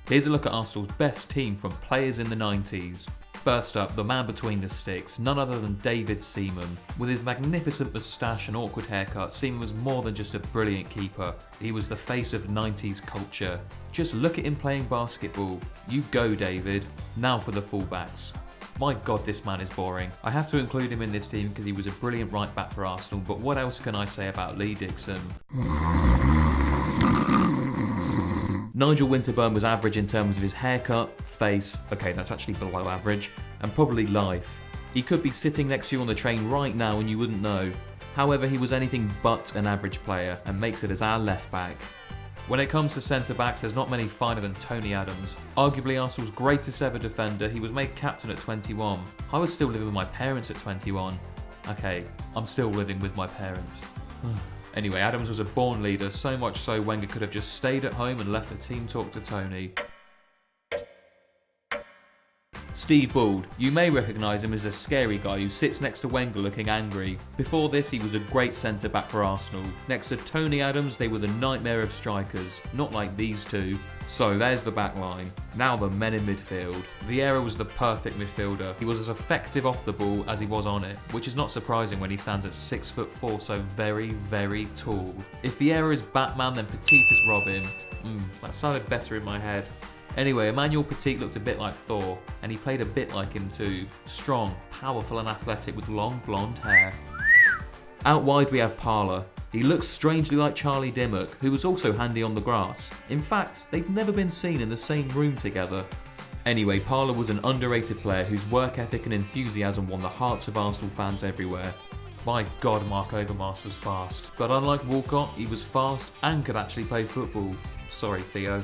Here's a look at Arsenal's best team from players in the 90s. First up, the man between the sticks, none other than David Seaman. With his magnificent moustache and awkward haircut, Seaman was more than just a brilliant keeper. He was the face of 90s culture. Just look at him playing basketball. You go, David. Now for the fullbacks. My god, this man is boring. I have to include him in this team because he was a brilliant right back for Arsenal, but what else can I say about Lee Dixon? Nigel Winterburn was average in terms of his haircut, face, okay that's actually below average, and probably life. He could be sitting next to you on the train right now and you wouldn't know. However, he was anything but an average player and makes it as our left back. When it comes to centre backs, there's not many finer than Tony Adams. Arguably Arsenal's greatest ever defender, he was made captain at 21. I was still living with my parents at 21. Okay, I'm still living with my parents. Anyway, Adams was a born leader, so much so Wenger could have just stayed at home and left the team talk to Tony. Steve Bould. You may recognise him as a scary guy who sits next to Wenger looking angry. Before this, he was a great centre-back for Arsenal. Next to Tony Adams, they were the nightmare of strikers. Not like these two. So there's the back line. Now the men in midfield. Vieira was the perfect midfielder. He was as effective off the ball as he was on it, which is not surprising when he stands at 6'4", so very, very tall. If Vieira is Batman, then Petit is Robin. That sounded better in my head. Anyway, Emmanuel Petit looked a bit like Thor, and he played a bit like him too. Strong, powerful and athletic with long blonde hair. Out wide we have Parler. He looks strangely like Charlie Dimmock, who was also handy on the grass. In fact, they've never been seen in the same room together. Anyway, Parler was an underrated player whose work ethic and enthusiasm won the hearts of Arsenal fans everywhere. My god, Mark Overmars was fast. But unlike Walcott, he was fast and could actually play football. Sorry, Theo.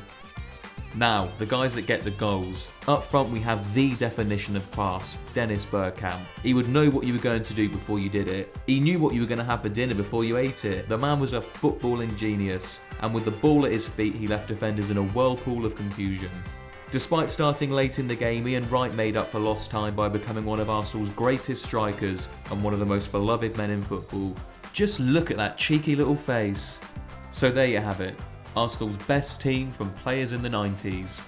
Now, the guys that get the goals. Up front we have the definition of class, Dennis Bergkamp. He would know what you were going to do before you did it. He knew what you were going to have for dinner before you ate it. The man was a footballing genius, and with the ball at his feet he left defenders in a whirlpool of confusion. Despite starting late in the game, Ian Wright made up for lost time by becoming one of Arsenal's greatest strikers and one of the most beloved men in football. Just look at that cheeky little face. So there you have it. Arsenal's best team from players in the 90s.